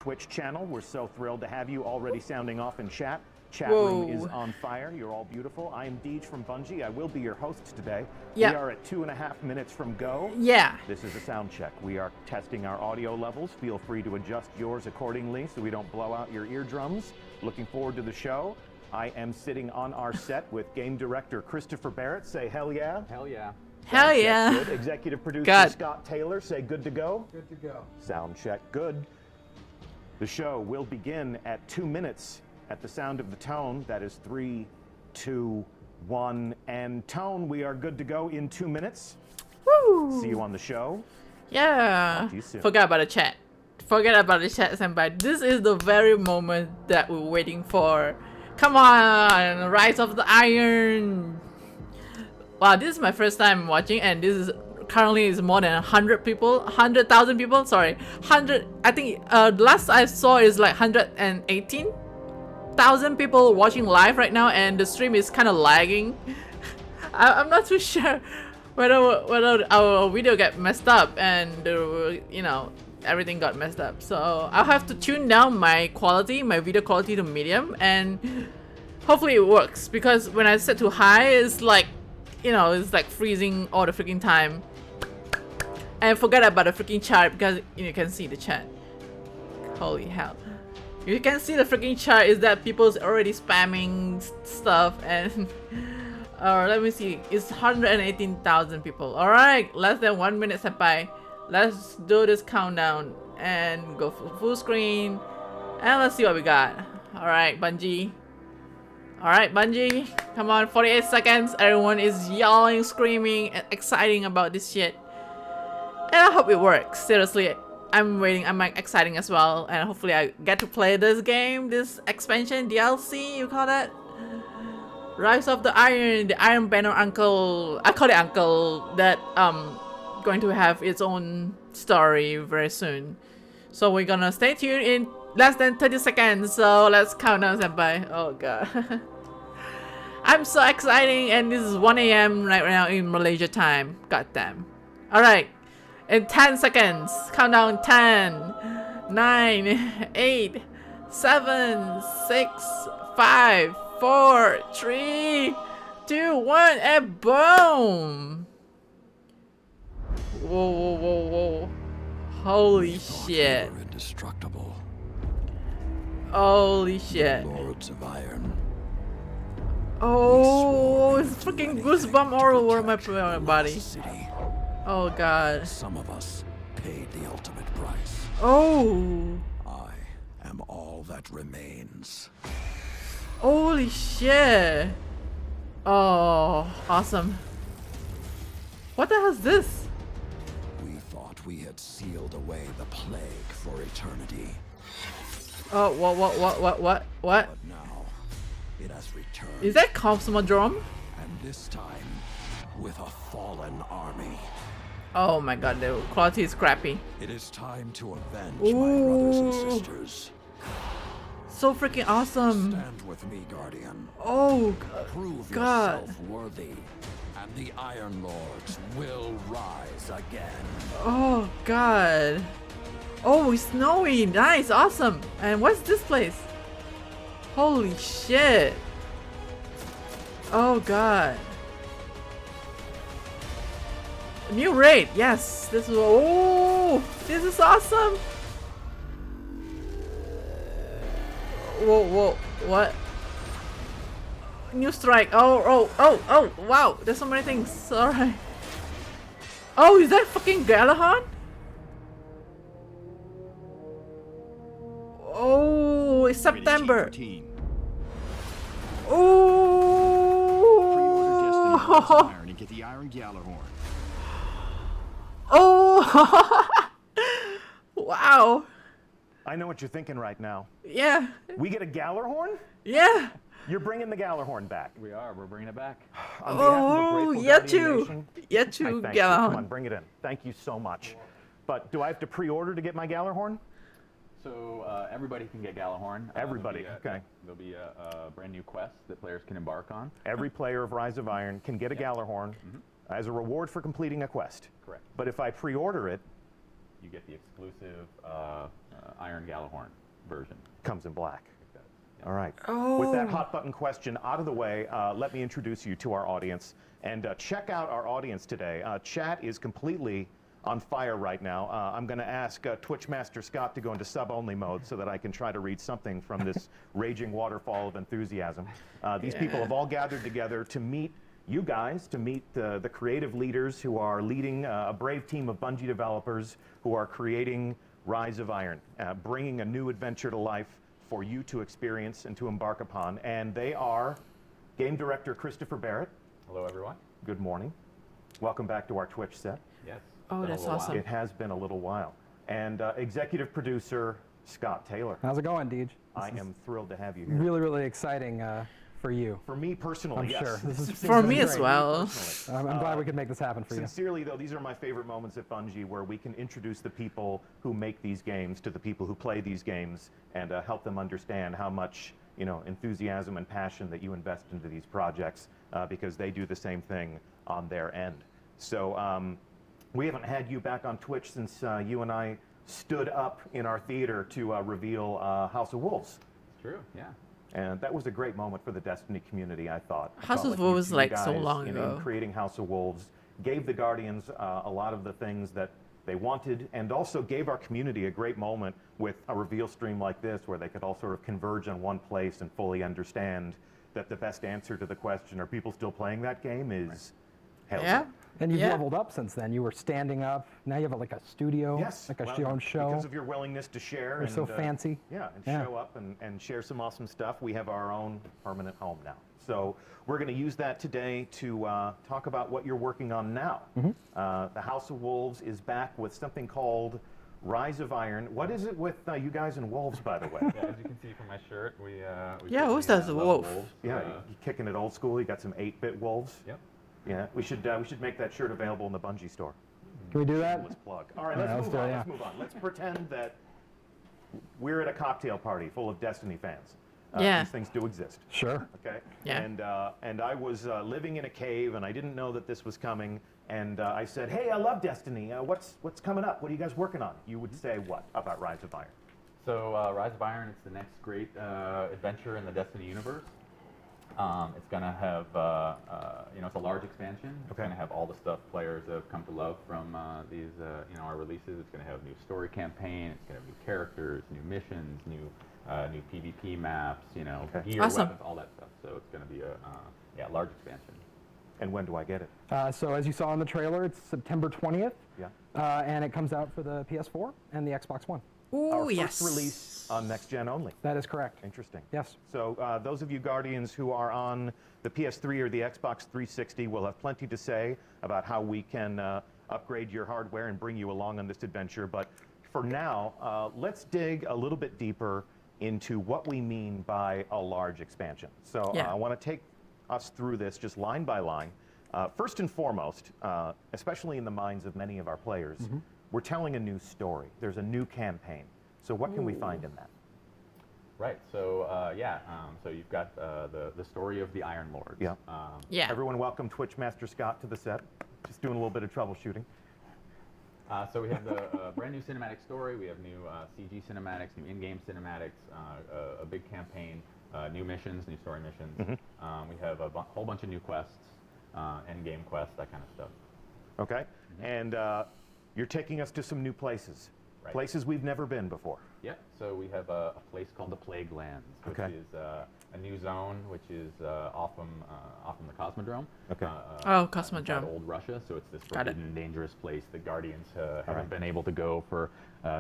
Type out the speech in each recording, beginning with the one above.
Twitch channel. We're so thrilled to have you already sounding off in chat. Chat room is on fire. You're all beautiful. I am Deej from Bungie. I will be your host today. Yep. We are at 2.5 minutes from go. Yeah. This is a sound check. We are testing our audio levels. Feel free to adjust yours accordingly so we don't blow out your eardrums. Looking forward to the show. I am sitting on our set with game director Christopher Barrett. Say hell yeah. Hell yeah. Hell yeah. Good. Executive producer God. Scott Taylor. Say good to go. Good to go. Sound check. Good. The show will begin at 2 minutes at the sound of the tone. That is 3, 2, 1, and tone. We are good to go in 2 minutes. Woo. See you on the show. Yeah. Talk to you soon. Forget about the chat. Forget about the chat, senpai. This is the very moment that we're waiting for. Come on, Rise of the Iron. Wow, this is my first time watching, and this is currently is more than 100 people, 100,000 people. Sorry, 100. I think last I saw is like 118,000 people watching live right now, and the stream is kind of lagging. I'm not too sure whether our video got messed up and you know, everything got messed up. So I'll have to tune down my quality, my video quality to medium, and hopefully it works, because when I set to high, it's like, you know, it's like freezing all the freaking time. And forget about the freaking chat, because you can see the chat. Holy hell. You can see the freaking chat is that people's already spamming stuff, and let me see, it's 118,000 people. Alright, less than 1 minute, senpai. Let's do this countdown and go full screen, and let's see what we got. Alright, Bungie. Alright, Bungie. Come on, 48 seconds. Everyone is yelling, screaming, and exciting about this shit. And I hope it works. Seriously, I'm waiting. I'm like exciting as well, and hopefully I get to play this game, this expansion, DLC, you call that? Rise of the Iron, the Iron Banner Uncle. I call it Uncle. That going to have its own story very soon. So we're gonna stay tuned in less than 30 seconds. So let's count down, senpai. Oh god. I'm so exciting, and this is 1 AM right now in Malaysia time. God damn. Alright. In 10 seconds. Countdown. 10, 9, 8, 7, 6, 5, 4, 3, 2, 1, and boom! Whoa, whoa, whoa, whoa. Holy shit. We were indestructible. Holy shit. Lords of Iron. Oh, it's freaking goosebump all over my body. City. Oh god. Some of us paid the ultimate price. Oh. I am all that remains. Holy shit. Oh, awesome. What the hell is this? We thought we had sealed away the plague for eternity. Oh, what? But now, it has returned. Is that Cosmodrome? And this time, with a fallen army. Oh my god, the quality is crappy. It is time to avenge my brothers and sisters. So freaking awesome. Stand with me, Guardian. Oh Prove god. yourself worthy, and the Iron Lords will rise again. Oh god. Oh, it's snowy. Nice, awesome. And what's this place? Holy shit. Oh god. New raid. Yes. This is awesome. Whoa, what? New strike. Oh, wow. There's so many things. Alright. Oh, is that fucking Gjallarhorn? Oh, it's September. Oh. Iron and get the Iron Gjallarhorn. Oh. Wow. I know what you're thinking right now. Yeah. We get a Gjallarhorn? Yeah. You're bringing the Gjallarhorn back. We are. We're bringing it back. On behalf of the Oh, grateful yeah, Guardian too. Nation, Yeah, I too, thank you. Come on, Gjallarhorn. bring it in. Thank you so much. But do I have to pre-order to get my Gjallarhorn? So everybody can get Gjallarhorn. Everybody, okay. There'll be a brand new quest that players can embark on. Every player of Rise of Iron can get a Gjallarhorn as a reward for completing a quest. Correct. But if I pre-order it, You get the exclusive Iron Gjallarhorn version. Comes in black. Yeah. All right. Oh. With that hot button question out of the way, let me introduce you to our audience. And check out our audience today. Chat is completely on fire right now. I'm going to ask Twitch Master Scott to go into sub-only mode so that I can try to read something from this raging waterfall of enthusiasm. These people have all gathered together to meet you guys, to meet the creative leaders who are leading a brave team of Bungie developers who are creating Rise of Iron, bringing a new adventure to life for you to experience and to embark upon. And they are Game Director Christopher Barrett. Hello, everyone. Good morning. Welcome back to our Twitch set. Yes. Oh, Been a that's little while. awesome. It has been a little while. And Executive Producer Scott Taylor. How's it going, Deej? I am thrilled to have you here. Really, really exciting for you. For me personally, I'm yes. sure. This is For me as great. well. Personally. I'm glad we could make this happen for you. Sincerely, though, these are my favorite moments at Bungie where we can introduce the people who make these games to the people who play these games and help them understand how much enthusiasm and passion that you invest into these projects because they do the same thing on their end. So we haven't had you back on Twitch since you and I stood up in our theater to reveal House of Wolves. It's true, yeah. And that was a great moment for the Destiny community, I thought. I House felt of you- Wolves, you like, so guys, long in ago. creating House of Wolves, gave the Guardians a lot of the things that they wanted, and also gave our community a great moment with a reveal stream like this, where they could all sort of converge on one place and fully understand that the best answer to the question, are people still playing that game, is hell Yeah. And you've Yeah. leveled up since then. You were standing up. Now you have like a studio, Yes, like a well, own show. because of your willingness to share. You're so fancy. Yeah, and Yeah. show up and share some awesome stuff. We have our own permanent home now. So we're going to use that today to talk about what you're working on now. The House of Wolves is back with something called Rise of Iron. What is it with you guys and wolves, by the way? Yeah, as you can see from my shirt, we Yeah, who's that love wolf? wolves. Yeah, you kicking it old school. You got some 8-bit wolves. Yep. Yeah, we should make that shirt available in the Bungie store. Can we do that? Let's plug. All right, Yeah, let's let's move do it, on. yeah. Let's move on. Let's pretend that we're at a cocktail party full of Destiny fans. Yeah. These things do exist. Sure. Okay. Yeah. And I was living in a cave, and I didn't know that this was coming. And I said, "Hey, I love Destiny. What's coming up? What are you guys working on?" You would say what about Rise of Iron? So Rise of Iron is the next great adventure in the Destiny universe. It's going to have, it's a large expansion. It's Okay. going to have all the stuff players have come to love from these, our releases. It's going to have new story campaign. It's going to have new characters, new missions, new PvP maps. Okay. Gear, Awesome. weapons, all that stuff. So it's going to be a large expansion. And when do I get it? So as you saw in the trailer, it's September 20th. Yeah. And it comes out for the PS4 and the Xbox One. Our Ooh, first yes. release on next gen only. That is correct. Interesting. Yes. So those of you Guardians who are on the PS3 or the Xbox 360 will have plenty to say about how we can upgrade your hardware and bring you along on this adventure. But for now, let's dig a little bit deeper into what we mean by a large expansion. So Yeah. I want to take us through this just line by line. First and foremost, especially in the minds of many of our players, we're telling a new story. There's a new campaign. So what can we find in that? Right. So so you've got the story of the Iron Lords. Yeah. Yeah. Everyone welcome Twitch Master Scott to the set. Just doing a little bit of troubleshooting. So we have the brand new cinematic story. We have new CG cinematics, new in-game cinematics, a big campaign, new missions, new story missions. We have a whole bunch of new quests, end-game quests, that kind of stuff. Okay? And you're taking us to some new places. Right. Places we've never been before. Yep. So we have a place called the Plague Lands, which Okay. is a new zone, which is off from the Cosmodrome. Okay. Oh, Cosmodrome. inside Old Russia. So it's this Got it. forbidden, dangerous place that Guardians haven't been able to go for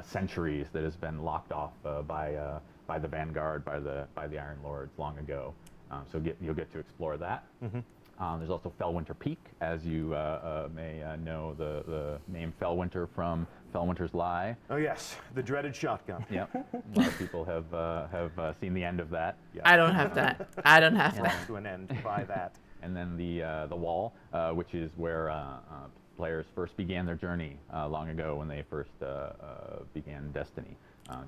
centuries. That has been locked off by the Vanguard, by the Iron Lords long ago. So you'll get to explore that. There's also Fellwinter Peak, as you may know the name Fellwinter from Fellwinter's Lie. Oh yes, the dreaded shotgun. Yep, a lot of people have seen the end of that. Yeah. I don't have that. I don't have Brought that. to an end by that. And then the Wall, which is where players first began their journey long ago when they first began Destiny.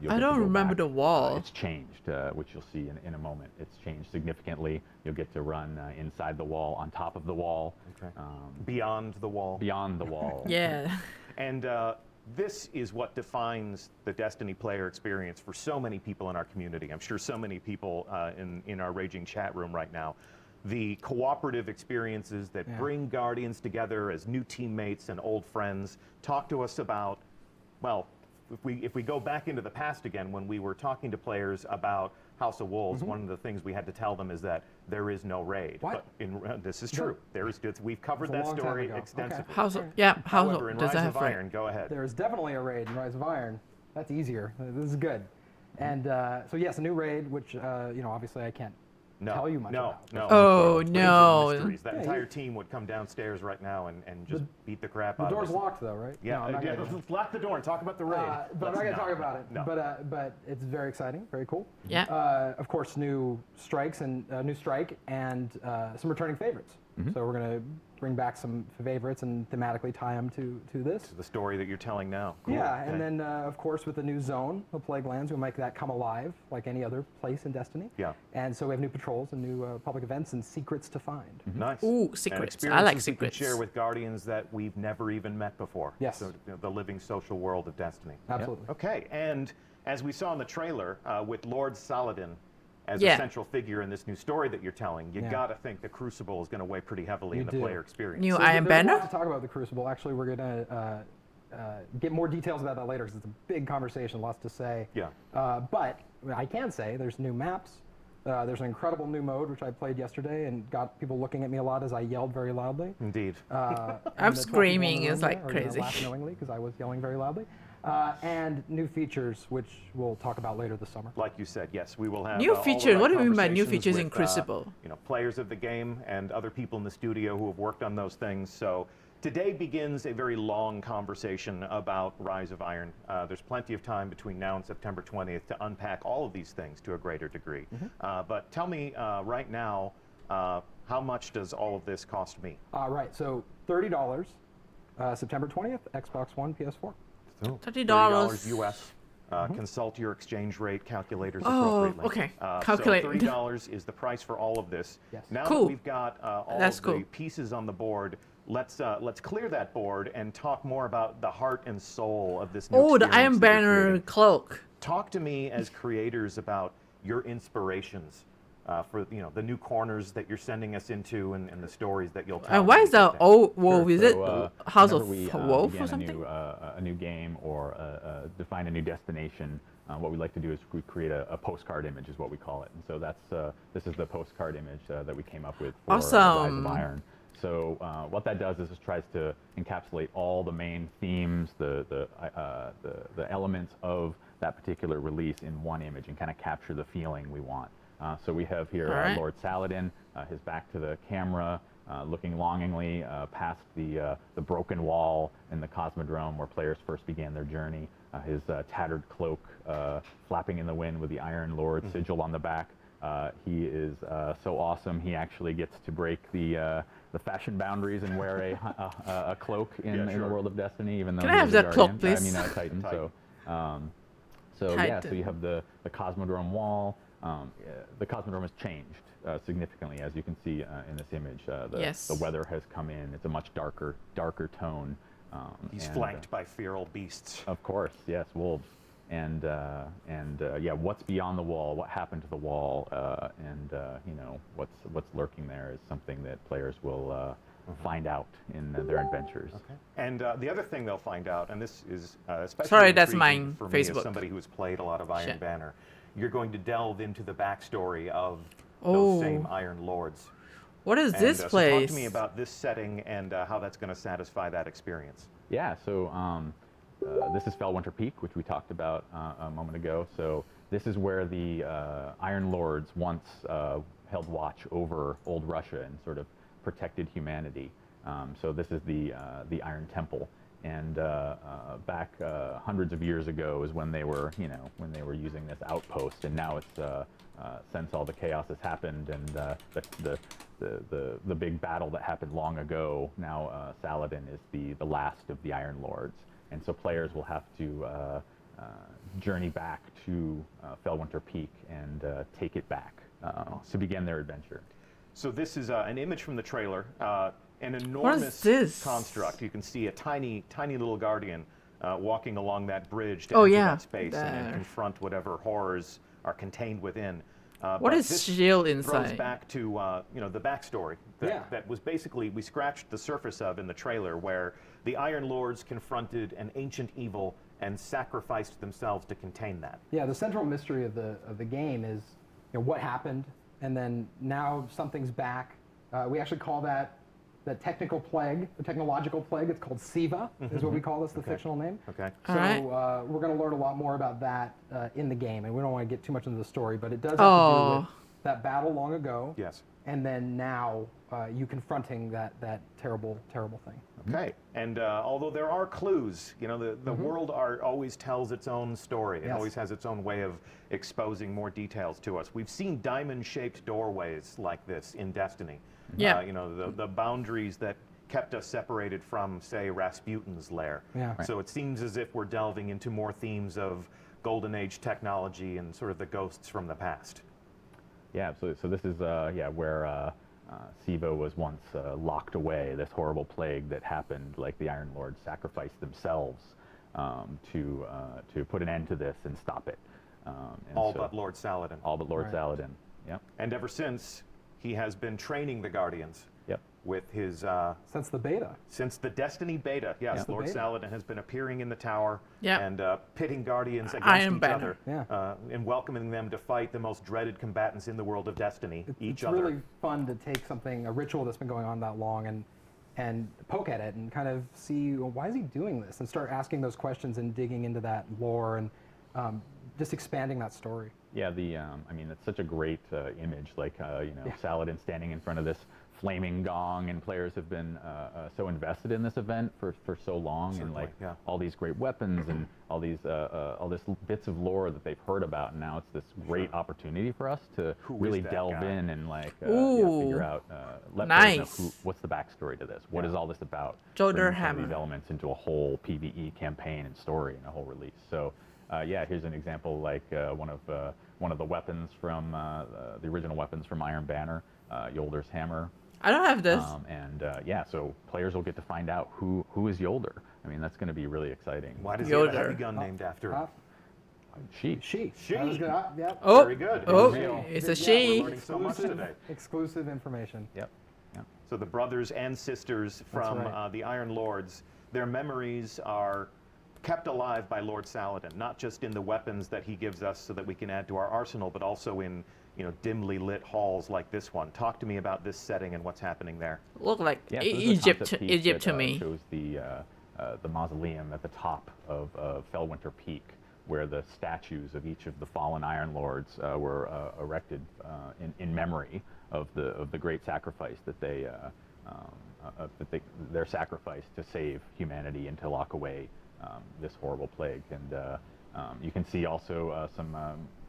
You'll I get to don't go remember back. the Wall. It's changed, which you'll see in a moment. It's changed significantly. You'll get to run inside the wall, on top of the wall, Okay. Beyond the wall. beyond the wall. Yeah. And this is what defines the Destiny player experience for so many people in our community. I'm sure so many people in our raging chat room right now. The cooperative experiences that bring Guardians together as new teammates and old friends. Talk to us about, well, if we go back into the past again, when we were talking to players about House of Wolves, one of the things we had to tell them is that there is no raid. What? But this is true. There is. We've covered that story extensively. Okay. However, in does Rise that of have raid? Iron, go ahead. There is definitely a raid in Rise of Iron. That's easier. This is good. And so yes, a new raid, which obviously I can't tell you much about. No. Oh, Raging no. Mysteries. That entire team would come downstairs right now and just beat the crap out of us. The door's locked though, right? Yeah, No, I'm not gonna- lock the door and talk about the raid. but I'm not going to talk about it. No. But it's very exciting, very cool. Yeah. Of course, new strikes and new strike and some returning favorites. So we're going to bring back some favorites and thematically tie them to this. The story that you're telling now. Cool. Yeah, Okay. and then of course with the new zone, the Plague Lands, we'll make that come alive like any other place in Destiny. Yeah. And so we have new patrols and new public events and secrets to find. Nice. Ooh, And secrets. I like experiences secrets. we can share with Guardians that we've never even met before. Yes. So the living social world of Destiny. Absolutely. Okay, and as we saw in the trailer, with Lord Saladin as Yeah. a central figure in this new story that you're telling, you gotta think the Crucible is gonna weigh pretty heavily You in the do. player experience. New So Iron there's a lot Banner? to talk about the Crucible. Actually, we're going to get more details about that later because it's a big conversation, lots to say. Yeah. But I can say there's new maps. There's an incredible new mode, which I played yesterday and got people looking at me a lot as I yelled very loudly. Indeed. And I'm the 12 people in the screaming, room it's like there are gonna crazy. laugh knowingly because I was yelling very loudly. And new features, which we'll talk about later this summer. Like you said, yes, we will have New all the feature? right What do you mean by new conversations features in with, Crucible? Players of the game and other people in the studio who have worked on those things. So today begins a very long conversation about Rise of Iron. There's plenty of time between now and September 20th to unpack all of these things to a greater degree. But tell me right now, how much does all of this cost me? Right, so $30, September 20th, Xbox One, PS4. $30 US. Consult your exchange rate calculators Oh, appropriately. okay. So Calculate. $30 is the price for all of this. Yes. Now Cool. that we've got all That's of cool. the pieces on the board, let's clear that board and talk more about the heart and soul of this new Oh, the experience Iron that you're Banner creating. cloak. Talk to me as creators about your inspirations for the new corners that you're sending us into and the stories that you'll tell. And why is the old wolf? Is it So, House whenever of we Wolf begin or something? a new game or define a new destination, what we like to do is we create a postcard image, is what we call it. And so this is the postcard image that we came up with for Rise Awesome. of Iron. So what that does is it tries to encapsulate all the main themes, the elements of that particular release in one image and kind of capture the feeling we want. So we have here All right. Lord Saladin, his back to the camera, looking longingly past the broken wall in the Cosmodrome where players first began their journey. His tattered cloak flapping in the wind with the Iron Lord sigil on the back. He is so awesome. He actually gets to break the fashion boundaries and wear a cloak in the sure. world of Destiny, even though Can he I have is a that cloak, Guardian. please? I mean, a Titan. Titan. So yeah, so Titan. you have the Cosmodrome wall. The Cosmodrome has changed significantly, as you can see in this image. Yes. The weather has come in. It's a much darker tone. He's and, flanked by feral beasts. Of course, yes, wolves. And yeah, what's beyond the wall? What happened to the wall? And what's lurking there is something that players will find out in their adventures. Okay. And the other thing they'll find out, and this is especially Sorry, that's intriguing my for me as Facebook. somebody who's played a lot of Iron Shit. Banner, you're going to delve into the backstory of Oh. those same Iron Lords. What is And, this so place? talk to me about this setting and how that's going to satisfy that experience. Yeah, so this is Felwinter Peak, which we talked about a moment ago. So this is where the Iron Lords once held watch over old Russia and sort of protected humanity. So this is the Iron Temple, and back hundreds of years ago is when they were using this outpost, and now it's since all the chaos has happened and the big battle that happened long ago. Now Saladin is the last of the Iron Lords, and so players will have to journey back to Felwinter Peak and take it back to begin their adventure. So this is an image from the trailer, an enormous this? construct. You can see a tiny, tiny little guardian walking along that bridge to Oh, enter yeah, that space and there. confront whatever horrors are contained within. What But is this shield throws inside? back to the backstory that was basically we scratched the surface of in the trailer, where the Iron Lords confronted an ancient evil and sacrificed themselves to contain that. Yeah, the central mystery of the game is what happened, and then now something's back. We actually call that the technical plague, the technological plague. It's called SIVA, is what we call this, the fictional name. Okay. So Alright. we're going to learn a lot more about that in the game, and we don't want to get too much into the story, but it does have to Oh. do with that battle long ago. Yes. And then now you confronting that terrible, terrible thing. Okay. And although there are clues, the world art always tells its own story. It Yes. always has its own way of exposing more details to us. We've seen diamond-shaped doorways like this in Destiny. Yeah. The boundaries that kept us separated from, say, Rasputin's lair. Yeah. Right. So it seems as if we're delving into more themes of Golden Age technology and sort of the ghosts from the past. Yeah, absolutely. So this is where Siva was once locked away. This horrible plague that happened, like the Iron Lords sacrificed themselves to put an end to this and stop it. And All so- but Lord Saladin. all but Lord Right. Saladin. Yep. And ever since, he has been training the Guardians Yep. with his Since the beta. since the Destiny beta. Yes, Yeah. The Lord beta. Saladin has been appearing in the tower Yep. and pitting Guardians against Iron each Banner. other, and welcoming them to fight the most dreaded combatants in the world of Destiny, each It's other. really fun to take a ritual that's been going on that long, and poke at it and kind of see, well, why is he doing this, and start asking those questions and digging into that lore and just expanding that story. Yeah, I mean, it's such a great image, like, Saladin standing in front of this flaming gong, and players have been so invested in this event for so long, and Certainly, like yeah. all these great weapons and all these all this bits of lore that they've heard about, and now it's this great opportunity for us to Who is really that delve guy? in and like Ooh. figure out, let players Nice. know what's the backstory to this, what is all this about, Shoulder bringing some of these hammer. elements into a whole PvE campaign and story and a whole release. So here's an example, like one of the weapons from the original weapons from Iron Banner, Yolder's hammer. I don't have this. So players will get to find out who is Yolder. I mean, that's going to be really exciting. Why does he have a Yoder. heavy gun named after him? She. She. She. That was good. Yep. Oh, Very good. oh, Real. it's a Yeah, she. We're learning so much today. Exclusive information. Yep. Yep. So the brothers and sisters from right. the Iron Lords, their memories are kept alive by Lord Saladin, not just in the weapons that he gives us so that we can add to our arsenal, but also in dimly lit halls like this one. Talk to me about this setting and what's happening there. Look like Yeah, so this is a Egypt, concept piece Egypt that, to me. shows the mausoleum at the top of Fellwinter Peak, where the statues of each of the fallen Iron Lords were erected in memory of the great sacrifice that their sacrifice to save humanity and to lock away this horrible plague. And you can see also some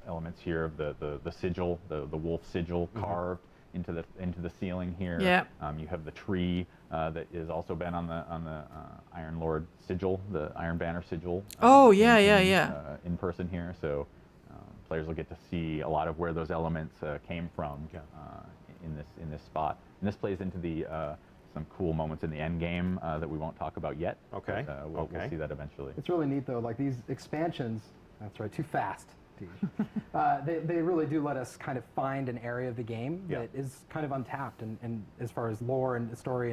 elements here of the sigil, the wolf sigil carved into the ceiling here. Yeah. You have the tree that is also been on the Iron Lord sigil, the Iron Banner sigil. Oh, yeah. In person here, so players will get to see a lot of where those elements came from in this spot. And this plays into the some cool moments in the end game that we won't talk about yet. Okay. But, we'll see that eventually. It's really neat though. Like these expansions. That's right. Too fast. They really do let us kind of find an area of the game Yeah. that is kind of untapped and as far as lore and story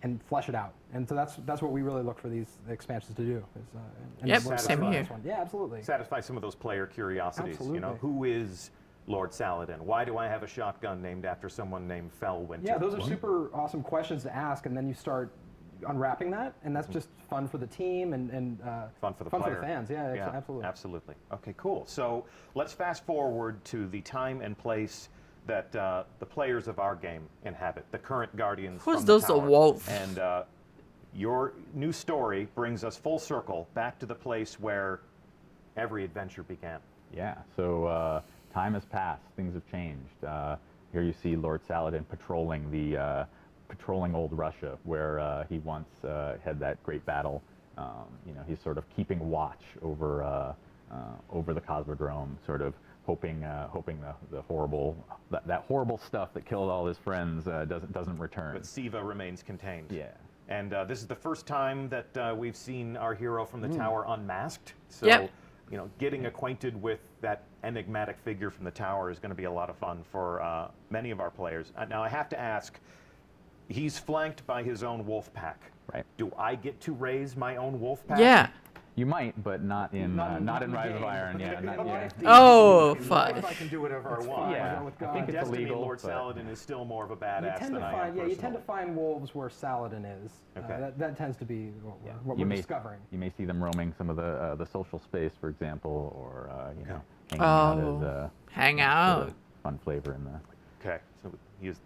and flesh it out. And so that's what we really look for these expansions to do. And Yep, we're same excited about here. this one. Yeah, absolutely. Satisfy some of those player curiosities. Absolutely. Who is Lord Saladin? Why do I have a shotgun named after someone named Fellwinter? Yeah, those are super awesome questions to ask, and then you start unwrapping that, and that's just fun for the team and Fun for the fun player. for the fans. Yeah, absolutely. Absolutely. Okay, cool. So let's fast forward to the time and place that the players of our game inhabit, the current Guardians Who's from those the tower. wolf? And your new story brings us full circle back to the place where every adventure began. Yeah, so time has passed, things have changed. Here you see Lord Saladin patrolling old Russia, where he once had that great battle. He's sort of keeping watch over the Cosmodrome, sort of hoping the horrible that horrible stuff that killed all his friends doesn't return. But Siva remains contained. Yeah. And this is the first time that we've seen our hero from the tower unmasked. So, Yep. you know, getting acquainted with that enigmatic figure from the tower is going to be a lot of fun for many of our players. Now, I have to ask, he's flanked by his own wolf pack. Right. Do I get to raise my own wolf pack? Yeah. You might, but not in Not in Rise of game. Iron. Yeah, not In yeah. life, Oh, In fuck. life, I can do whatever I want. Yeah, with I God. think In it's Destiny, illegal. Lord but- Saladin is still more of a You badass tend than to I find, am you tend to personally. find wolves where Saladin is. Okay. That tends to be what You we're may, discovering. You may see them roaming some of the social space, for example, or you know, hanging Oh, out as hang sort out. of fun flavor in the. Okay, so he is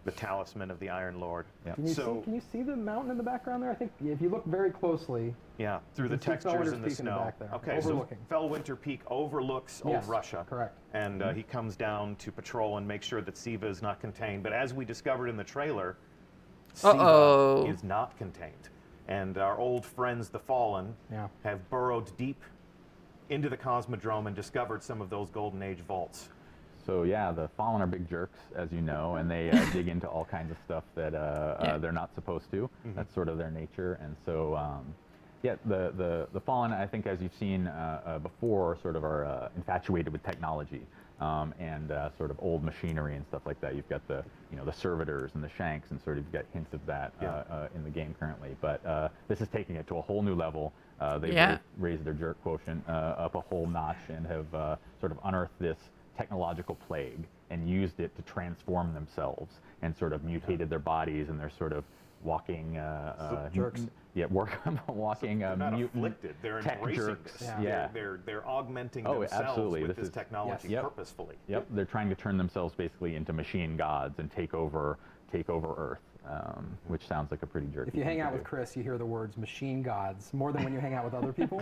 the talisman of the Iron Lord. Yep. Can you see the mountain in the background there? I think if you look very closely. Yeah, through the You can see textures Fellwinter's in the Peak in the snow. back there, Okay, overlooking. so Fellwinter Peak overlooks Yes, old Russia. correct. And he comes down to patrol and make sure that Siva is not contained. But as we discovered in the trailer, Uh-oh. Siva is not contained. And our old friends, the Fallen, Yeah. have burrowed deep into the Cosmodrome and discovered some of those Golden Age vaults. So yeah, the Fallen are big jerks, as you know, and they dig into all kinds of stuff that they're not supposed to. That's sort of their nature, and so yeah, the Fallen, I think, as you've seen before, sort of are infatuated with technology and sort of old machinery and stuff like that. You've got the the servitors and the shanks, and sort of you've got hints of that in the game currently. But this is taking it to a whole new level. They've Yeah. raised their jerk quotient up a whole notch and have sort of unearthed this technological plague and used it to transform themselves and sort of mutated their bodies, and they're sort of walking jerks. Yeah, walking They're not mutant afflicted, they're tech embracing jerks. this. Yeah. They're augmenting Oh, themselves absolutely. with This this is- technology Yes. Yep. purposefully. Yep, they're trying to turn themselves basically into machine gods and take over Earth, which sounds like a pretty jerky. If you hang thing to out with do. Chris, you hear the words machine gods more than when you hang out with other people.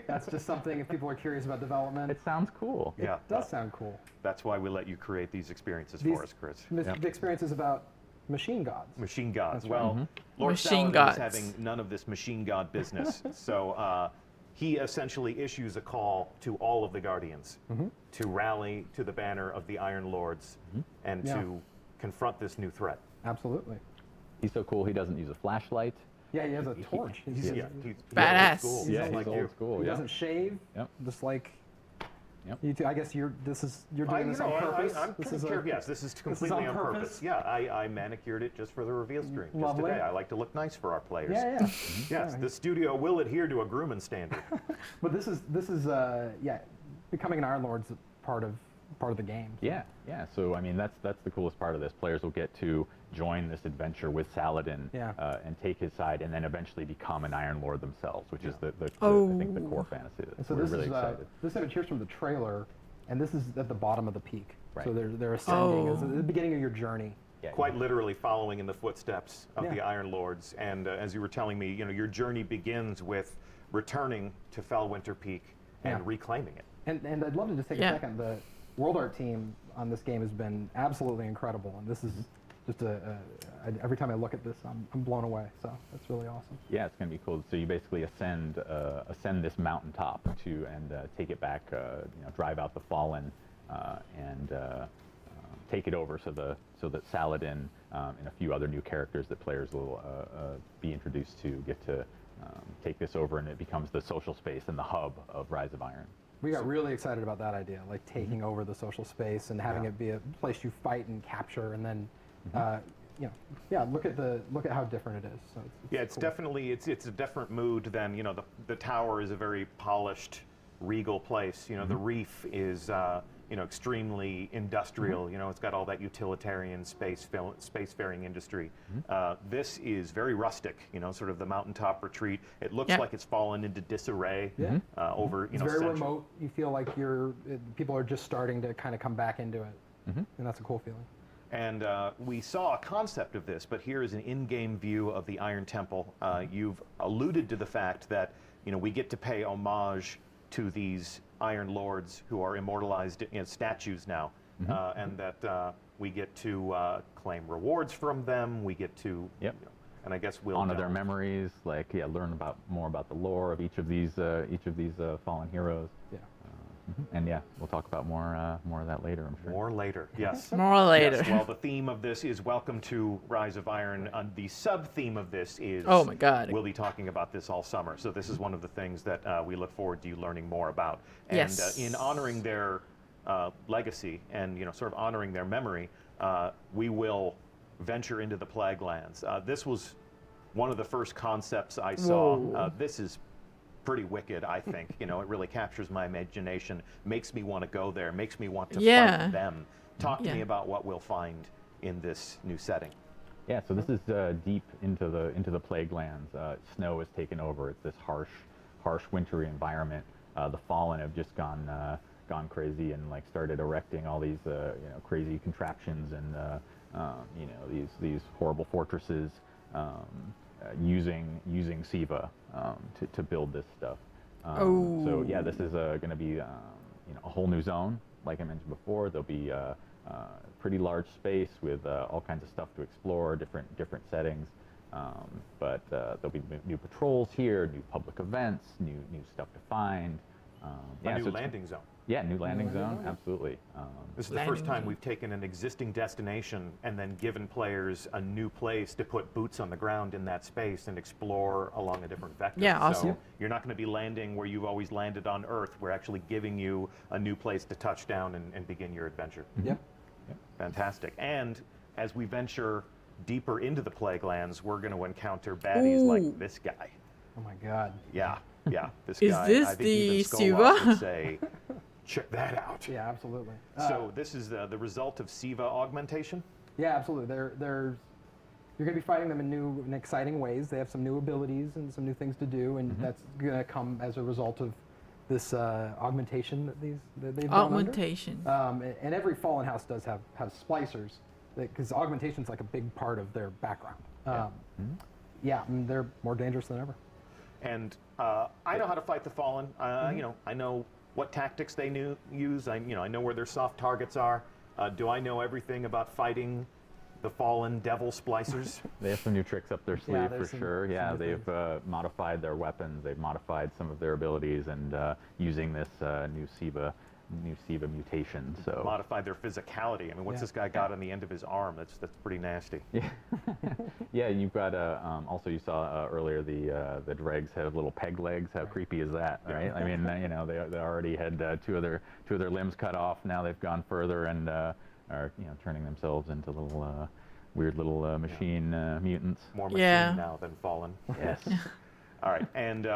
That's just something, if people are curious about development, It sounds cool. Yeah, it does sound cool. that's why we let you create these experiences These for us, Chris. The experience is about machine gods. Machine gods. That's right. Well, Lord Machine Saladin is gods. having none of this machine god business. So he essentially issues a call to all of the Guardians to rally to the banner of the Iron Lords and Yeah. to confront this new threat. Absolutely. He's so cool. He doesn't use a flashlight. Yeah, he has a torch. He's He's Badass. old school, Yeah, just he's like old you. school. He Yeah. doesn't shave. Yep. Just like Yep. you two. I guess you're doing this on purpose. I'm This pretty is sure. Yes, this is completely on purpose. Yeah, I manicured it just for the reveal stream. Just Lovely. today. I like to look nice for our players. Yeah, yeah. Yes, the studio will adhere to a grooming standard. But this is yeah, becoming an Iron Lord's part of the game. Yeah, yeah. So I mean, that's the coolest part of this. Players will get to join this adventure with Saladin Yeah. and take his side, and then eventually become an Iron Lord themselves, which is I think the core fantasy. Of And this. so We're this really is excited. this image here's from the trailer, and this is at the bottom of the peak. So Right. they're ascending. Oh. It's the beginning of your journey. Yeah, Quite literally following in the footsteps of Yeah. the Iron Lords. And as you were telling me, your journey begins with returning to Fellwinter Peak and Yeah. reclaiming it. And I'd love to just take Yeah. a second. The world art team on this game has been absolutely incredible, and this is just every time I look at this, I'm blown away. So that's really awesome. Yeah, it's going to be cool. So you basically ascend this mountaintop and take it back. Drive out the Fallen and take it over so that Saladin and a few other new characters that players will be introduced to get to take this over, and it becomes the social space and the hub of Rise of Iron. We got really excited about that idea, like taking over the social space and having it be a place you fight and capture, and then, look at how different it is. So It's cool. definitely it's a different mood than the tower is a very polished, regal place. The reef is extremely industrial. It's got all that utilitarian spacefaring industry. This is very rustic. Sort of the mountaintop retreat. It looks Yeah. like it's fallen into disarray over It's very centuries. remote. You feel like people are just starting to kind of come back into it, and that's a cool feeling. And we saw a concept of this, but here is an in-game view of the Iron Temple. You've alluded to the fact that we get to pay homage to these Iron Lords who are immortalized in statues now, and that we get to claim rewards from them. We get to, Yep. And I guess we'll Honor their memories, learn more about the lore of each of these fallen heroes. Yeah. And yeah, we'll talk about more of that later, I'm sure. More later, yes. More later. Yes, well, the theme of this is Welcome to Rise of Iron. The sub-theme of this is... Oh my God. We'll be talking about this all summer. So this is one of the things that we look forward to you learning more about. And Yes. In honoring their legacy and sort of honoring their memory, we will venture into the Plague Lands. This was one of the first concepts I saw. Whoa. This is pretty wicked, I think. It really captures my imagination, makes me want to go there, makes me want to fight them. Talk to me about what we'll find in this new setting. Yeah, so this is deep into the Plague Lands. Snow has taken over. It's this harsh wintry environment. The Fallen have just gone crazy and like started erecting all these crazy contraptions and these horrible fortresses, using Siva to build this stuff. So yeah, this is going to be a whole new zone. Like I mentioned before, there'll be pretty large space with all kinds of stuff to explore, different settings. But there'll be new patrols here, new public events, new stuff to find. A new landing zone. Yeah, new landing zone, absolutely. This is the first time we've taken an existing destination and then given players a new place to put boots on the ground in that space and explore along a different vector. Yeah, awesome. So you're not going to be landing where you've always landed on Earth. We're actually giving you a new place to touch down and begin your adventure. Yep. Fantastic. And as we venture deeper into the Plague Lands, we're going to encounter baddies like this guy. Oh my God. Yeah, this Is guy. this I think the even Siva? Skolas would say, check that out. Yeah, absolutely. So this is the result of Siva augmentation? Yeah, absolutely. You're going to be fighting them in new and exciting ways. They have some new abilities and some new things to do, and that's going to come as a result of this augmentation that they've gone Augmentation. under. And every Fallen House does have splicers, because augmentation is like a big part of their background. Yeah, and they're more dangerous than ever. And I know how to fight the Fallen. I know what tactics they use. I know where their soft targets are. Do I know everything about fighting the Fallen Devil Splicers? They have some new tricks up their sleeve for some- sure. some Yeah, new they've modified their weapons. They've modified some of their abilities, and using this new Siva mutation. So Modified their physicality. I mean, what's this guy got on the end of his arm? That's pretty nasty. yeah, you've got also you saw earlier the dregs have little peg legs. How creepy is that, right? I mean, they already had two of their limbs cut off. Now they've gone further and are turning themselves into little weird little machine mutants. More machine now than Fallen. Yes. All right, and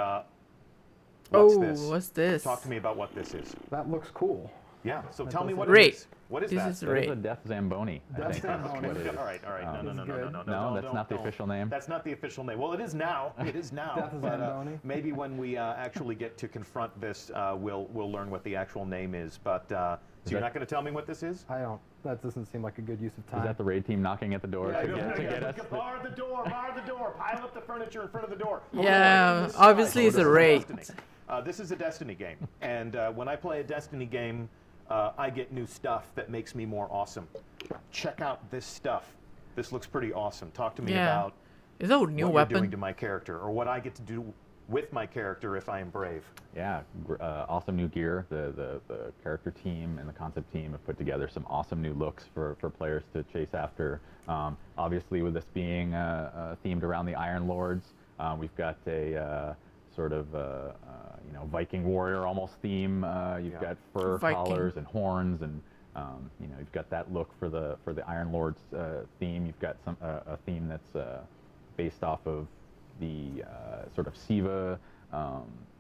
what's this? What's this? Talk to me about what this is. That looks cool. Yeah, so tell me what Raid. it is. What is This that? is That Raid. is a Death Zamboni. I Death think that's Zamboni. what it is. All right. No, No, that's not the official name. That's not the official name. Well, it is now. It is now. Death but, Zamboni. maybe when we actually get to confront this, we'll learn what the actual name is. But so you're not going to tell me what this is? I don't. That doesn't seem like a good use of time. Is that the raid team knocking at the door to get us? Bar the door. Pile up the furniture in front of the door. Yeah, This obviously it's a raid. Destiny. This is a Destiny game, and when I play a Destiny game, I get new stuff that makes me more awesome. Check out this stuff. This looks pretty awesome. Talk to me about Is that a new what weapon? you're doing to my character, or what I get to do with my character if I am brave. Yeah, awesome new gear. The character team and the concept team have put together some awesome new looks for players to chase after. Obviously, with this being themed around the Iron Lords, we've got a sort of Viking warrior almost theme. You've got fur collars and horns, and you've got that look for the Iron Lords theme. You've got a theme that's based off of the sort of Siva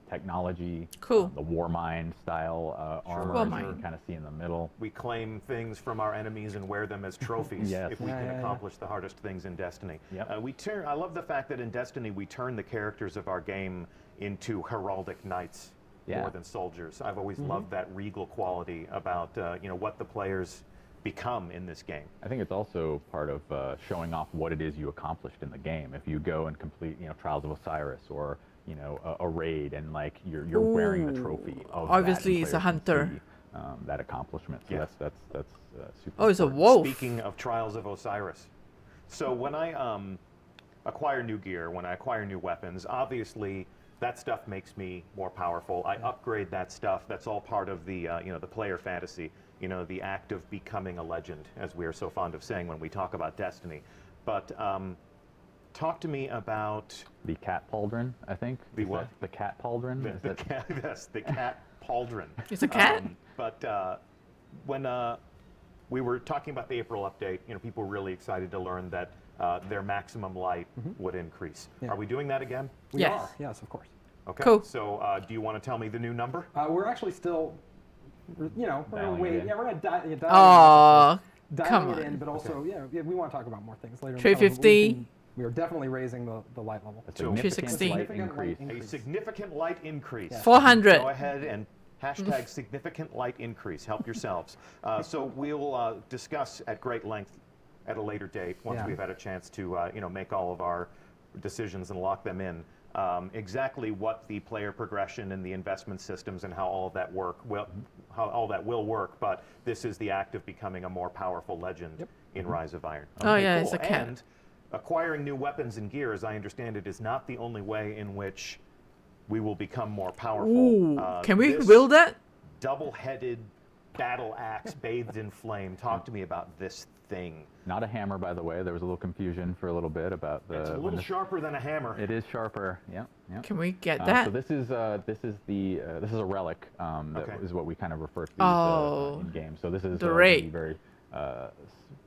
technology, Cool. the Warmind style armor Warmind. you can kind of see in the middle. We claim things from our enemies and wear them as trophies Yes. if we Yeah, can yeah, accomplish the hardest things in Destiny. Yep. I love the fact that in Destiny we turn the characters of our game into heraldic knights more than soldiers. I've always loved that regal quality about what the players become in this game. I think it's also part of showing off what it is you accomplished in the game. If you go and complete, Trials of Osiris or a raid, and like you're wearing the trophy of Obviously, that, and it's a players can hunter. see, that accomplishment. So Yeah. that's super. Oh, it's a important. wolf. Speaking of Trials of Osiris, so when I acquire new gear, when I acquire new weapons, obviously that stuff makes me more powerful. I upgrade that stuff. That's all part of the the player fantasy. The act of becoming a legend, as we are so fond of saying when we talk about Destiny. But talk to me about The cat pauldron, I think. The Is what? that the cat pauldron. Is the that- cat. Yes, the cat pauldron. It's a cat? But when we were talking about the April update, people were really excited to learn that their maximum light would increase. Yeah. Are we doing that again? We Yes. are. Yes, of course. Okay. Cool. So do you want to tell me the new number? We're actually still, we're Dialing it wait. in. Yeah, we're not dialing Oh, come it in, on. but also, yeah, we want to talk about more things later. in the 350. show, but we are definitely raising the light level. A So- significant 360. light Significant increase. A significant light increase. Yeah. 400. Go ahead and hashtag significant light increase. Help yourselves. So we'll discuss at great length at a later date once Yeah. we've had a chance to make all of our decisions and lock them in. Exactly what the player progression and the investment systems and how all of that how all that will work. But this is the act of becoming a more powerful legend in Rise of Iron. Oh, yeah, cool. it's a cat. And acquiring new weapons and gear, as I understand it, is not the only way in which we will become more powerful. Ooh, can we This build that? double-headed battle axe bathed in flame. Talk to me about this thing. Not a hammer, by the way. There was a little confusion for a little bit about the. It's a when little this- sharper than a hammer. It is sharper. Yeah. Yeah. Can we get So that? this is a relic that Okay. is what we kind of refer to Oh. in game. So this is The rate. very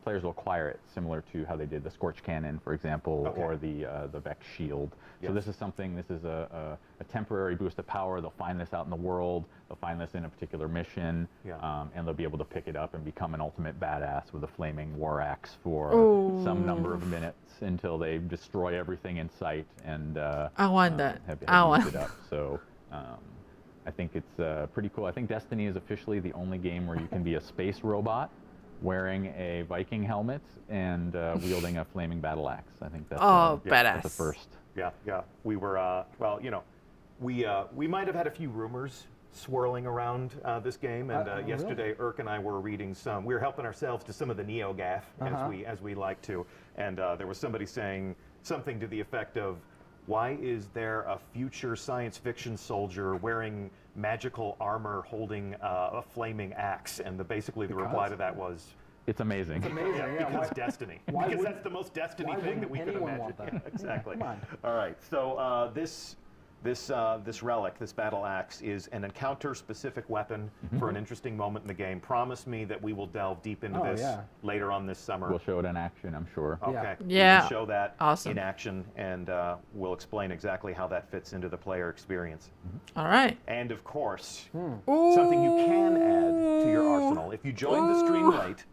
players will acquire it similar to how they did the Scorch Cannon, for example, Okay. or the Vex Shield. Yes. So this is something. This is a temporary boost of power. They'll find this out in the world. They'll find this in a particular mission, Yeah. and they'll be able to pick it up and become an ultimate badass with a flaming war axe for some number of minutes until they destroy everything in sight and I want that. have I used want. it up. So I think it's pretty cool. I think Destiny is officially the only game where you can be a space robot wearing a Viking helmet and wielding a flaming battle axe. I think that's, Oh, that's a badass. first. Yeah. We were, we might have had a few rumors swirling around this game, and really? yesterday Irk and I were reading some. We were helping ourselves to some of the NeoGAF as we like to, and there was somebody saying something to the effect of, "Why is there a future science fiction soldier wearing magical armor holding a flaming axe?" And basically the reply to that was, It's amazing. It's amazing. yeah, Yeah, because why- Destiny. why Because wouldn't- that's the most Destiny why thing that we wouldn't could anyone imagine. want that? Yeah, exactly. Come on. All right. So this relic, this battle axe, is an encounter-specific weapon for an interesting moment in the game. Promise me that we will delve deep into Oh, this yeah. later on this summer. We'll show it in action, I'm sure. Okay. Yeah. We will show that Awesome. in action, and we'll explain exactly how that fits into the player experience. All right. And of course, something you can add to your arsenal. If you joined the stream late,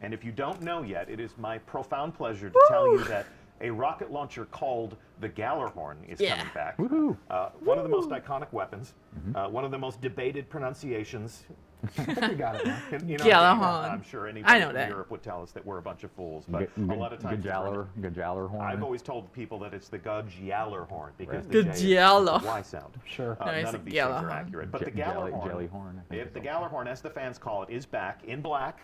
and if you don't know yet, it is my profound pleasure to tell you that a rocket launcher called the Gjallarhorn is coming back. Woohoo! One of the most iconic weapons, one of the most debated pronunciations. I think we got it now. Gjallarhorn. I'm sure anybody I know from that. Europe would tell us that we're a bunch of fools, but a lot of times Gjallarhorn. I've always told people that it's the Gjallarhorn because Right. the J is the Gjallar. Y sound. Sure. No, it's None a of these things are Gjallarhorn. accurate. But the Jelly- Gjallarhorn, Jellyhorn, I think if is the also- Gjallarhorn, as the fans call it, is back in black,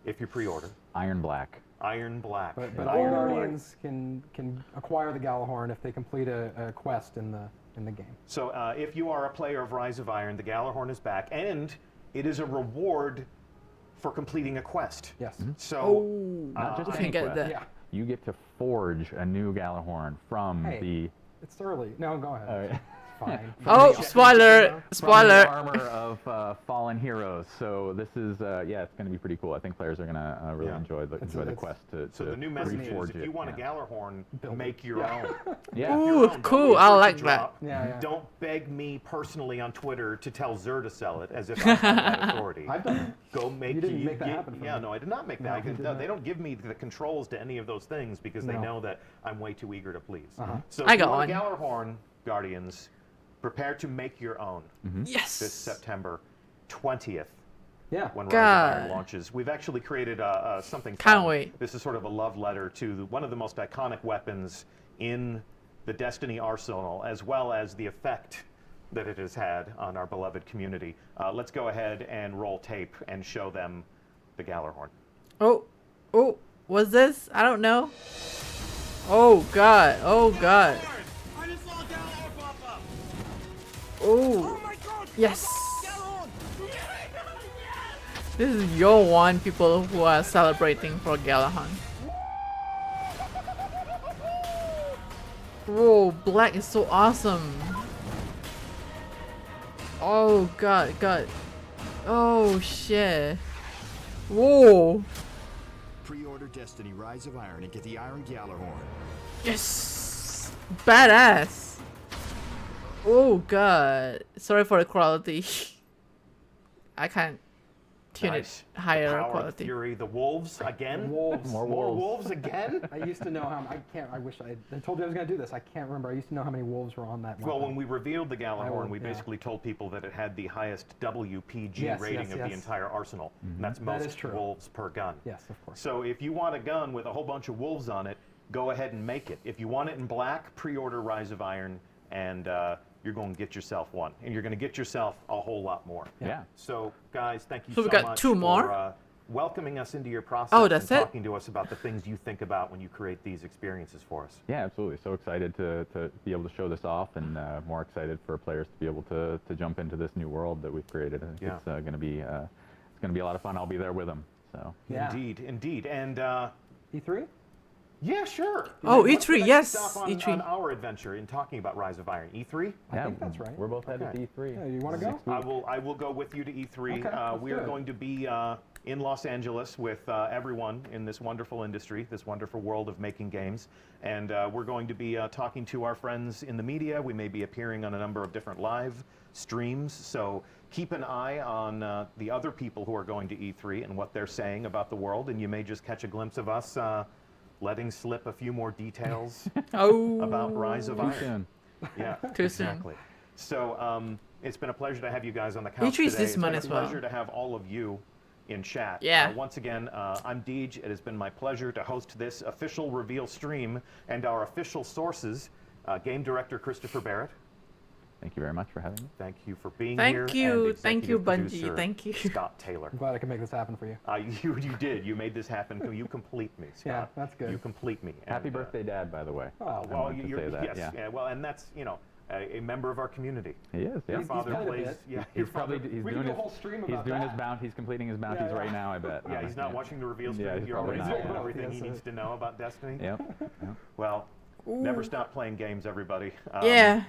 if you pre-order, Iron Black. iron black. But Iron all black. Guardians can acquire the Gjallarhorn if they complete a quest in the game. So if you are a player of Rise of Iron, the Gjallarhorn is back, and it is a reward for completing a quest. Yes. So Not just I any can get quest. that. Yeah. You get to forge a new Gjallarhorn from Hey. the It's early. No, go ahead. It's fine. Oh, spoiler! from the Spoiler! armor of fallen heroes. So this is it's going to be pretty cool. I think players are going to really Yeah. enjoy the it's- quest to So the new message is, reforge if it. you want a yeah. Gjallarhorn, Build it. make your own. Yeah. Ooh, Your own. Don't cool. wait I for it to like that. drop. Yeah. Don't beg me personally on Twitter to tell Zer to sell it, as if I have that authority. I've done it. Go make You didn't make that happen for Yeah, me. no, I did not make that. No, I you can, did no, not. they don't give me the controls to any of those things because they No. know that I'm way too eager to please. So I if you got want a one. Gjallarhorn, Guardians, prepare to make your own this Yes. September 20th. Yeah. When Rise God. of Iron launches. We've actually created something Can't fun. wait. This is sort of a love letter to one of the most iconic weapons in the Destiny arsenal, as well as the effect that it has had on our beloved community. Let's go ahead and roll tape and show them the Gjallarhorn. Oh, what's this? I don't know. Oh God! Oh God! I just saw Gjallarhorn! Oh, yes. This is your one, people who are celebrating for Gjallarhorn. Whoa, black is so awesome. Oh god, god. Oh shit. Whoa. Pre-order Destiny Rise of Iron and get the Iron Gjallarhorn. Yes. Badass. Oh god. Sorry for the quality. I can't tune Nice. it higher The power, the quality. fury, the wolves again. Wolves. More wolves again. I used to know how. I wish I told you I was going to do this. I can't remember. I used to know how many wolves were on that. Well, weapon. when we revealed the Gjallarhorn, we yeah. basically told people that it had the highest WPG Yes, rating yes, of the yes. entire arsenal. And that's That most is true. wolves per gun. Yes, of course. So if you want a gun with a whole bunch of wolves on it, go ahead and make it. If you want it in black, pre-order Rise of Iron, and you're going to get yourself one. And you're going to get yourself a whole lot more. Yeah. So, guys, thank you So so we got much two more? for welcoming us into your process Oh, that's and it? talking to us about the things you think about when you create these experiences for us. Yeah, absolutely. So excited to be able to show this off, and more excited for players to be able to jump into this new world that we've created. I think Yeah. it's going to be a lot of fun. I'll be there with them. So Yeah. Indeed, indeed. And E3. yeah, sure. Oh, What's the E3, next yes, stop on, E3. on our adventure in talking about Rise of Iron? E3? yeah, think that's right. We're both headed Okay. to E3. Yeah, you wanna go? next week. I will go with you to E3. Okay, let's We do are it. going to be in Los Angeles with everyone in this wonderful industry, this wonderful world of making games. And we're going to be talking to our friends in the media. We may be appearing on a number of different live streams. So keep an eye on the other people who are going to E3 and what they're saying about the world. And you may just catch a glimpse of us letting slip a few more details Oh. about Rise of Too Iron. soon. Yeah, Too soon. exactly. So it's been a pleasure to have you guys on the couch E3 is today. this month It's as been a well. pleasure to have all of you in chat. Yeah. Once again, I'm Deej. It has been my pleasure to host this official reveal stream and our official sources, game director Christopher Barrett. Thank you very much for having me. Thank you for being Thank here. you. and Thank you, executive Bungie. producer Thank you. Scott Taylor. I'm glad I could make this happen for you. You did. You made this happen. You complete me, Scott. Yeah, that's good. You complete me. Happy And, birthday, Dad, by the way. Oh, I well, wanted to say that. yes, yeah. well, and that's a member of our community. He is. Yeah. Your father played a plays. bit. Yeah, He's probably he's We doing could do a his whole stream he's about doing that. his bounty. He's completing his bounties Yeah, yeah. right now. I bet. Yeah, he's not watching the reveal stream. Yeah, he's he probably already not. knows everything Yes, he needs to know about Destiny. Yep. Yep. Well, never stop playing games, everybody. Yeah.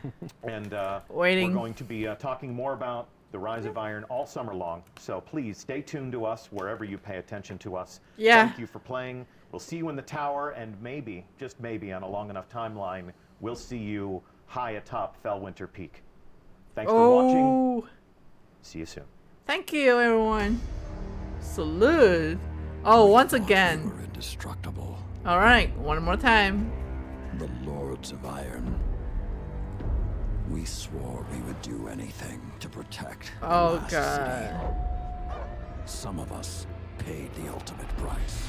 And Waiting. we're going to be talking more about the Rise of Iron all summer long. So please stay tuned to us wherever you pay attention to us. Yeah. Thank you for playing. We'll see you in the tower, and maybe, just maybe, on a long enough timeline, we'll see you high atop Fellwinter Peak. Thanks for watching. Oh. See you soon. Thank you, everyone. Salute. Oh, once We again. were indestructible. All right, one more time. The Lords of Iron. We swore we would do anything to protect the Oh, last God. city. Some of us paid the ultimate price.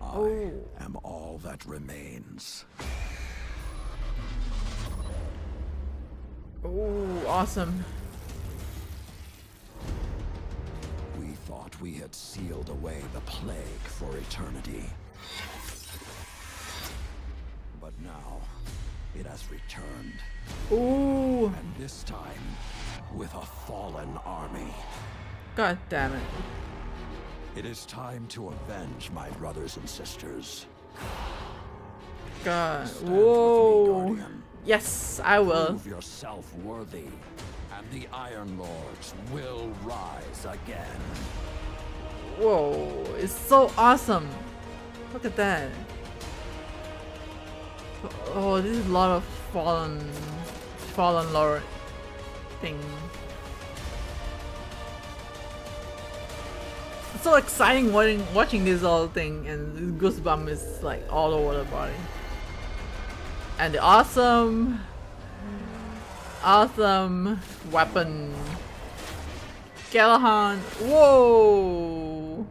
I am all that remains. Oh, awesome. We thought we had sealed away the plague for eternity. But now, it has returned. Ooh, And this time, with a fallen army. god damn it. It is time to avenge my brothers and sisters. God. Stand with me, Whoa. Guardian. Yes, I will. Prove yourself worthy, and the Iron Lords will rise again. Whoa, it's so awesome. Look at that. Oh, this is a lot of fallen lord thing. It's so exciting watching this whole thing, and this goosebump is like all over the body. And the awesome weapon. Gjallarhorn. Whoa!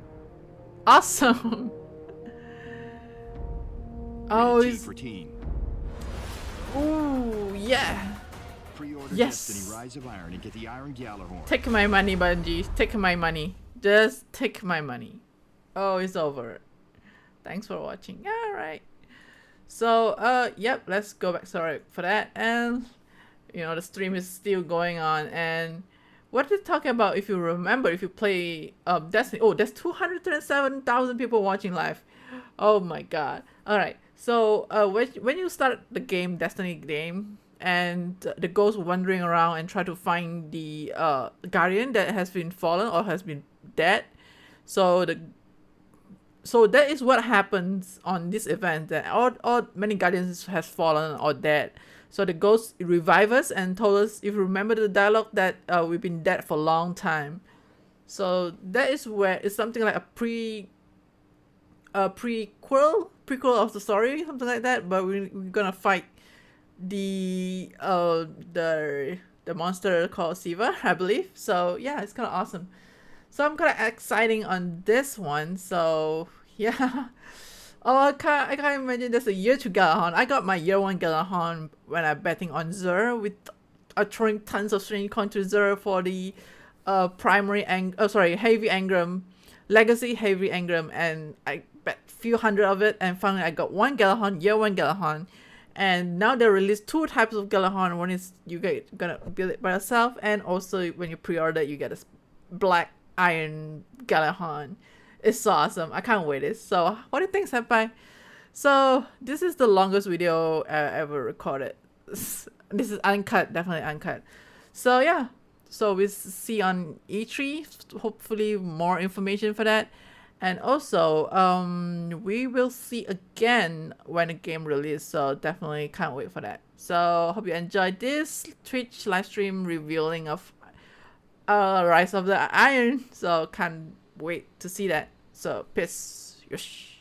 Awesome! Oh, Rated T it's... for teen. Ooh, yeah! Pre-order Yes. Destiny Rise of Iron and get the Iron Gjallarhorn. Take my money, Bungie. Take my money. Just take my money. Oh, it's over. Thanks for watching. Alright. So, yep, let's go back. Sorry for that. And you know, the stream is still going on. And what they're talking about, if you remember, if you play Destiny, oh, there's 237,000 people watching live. Oh my god. All right. So when you start the game, Destiny game, and the ghost wandering around and try to find the guardian that has been fallen or has been dead. So that is what happens on this event, that all many guardians has fallen or dead. So the ghost revived us and told us, if you remember the dialogue, that we've been dead for a long time. So that is where it's something like a prequel of the story, something like that. But we're gonna fight the monster called Siva, I believe. So yeah, it's kind of awesome. So I'm kind of exciting on this one. So yeah. Oh, I can't imagine there's a year to Gjallarhorn. I got my year 1 Gjallarhorn when I'm betting on Xur, with throwing tons of strange coin to Xur for the heavy engram, legacy heavy engram, and I bet few hundred of it, and finally I got 1 Gjallarhorn, year 1 Gjallarhorn. And now they released 2 types of Gjallarhorn. One is gonna build it by yourself, and also when you pre-order you get a black iron Gjallarhorn. It's so awesome. I can't wait it. So what do you think, senpai? So this is the longest video I ever recorded. This is uncut, definitely uncut. So yeah, so we see on E3, hopefully more information for that. And also we will see again when the game release, so definitely can't wait for that. So hope you enjoyed this Twitch live stream revealing of Rise of the Iron. So can't wait to see that. So peace. Yosh.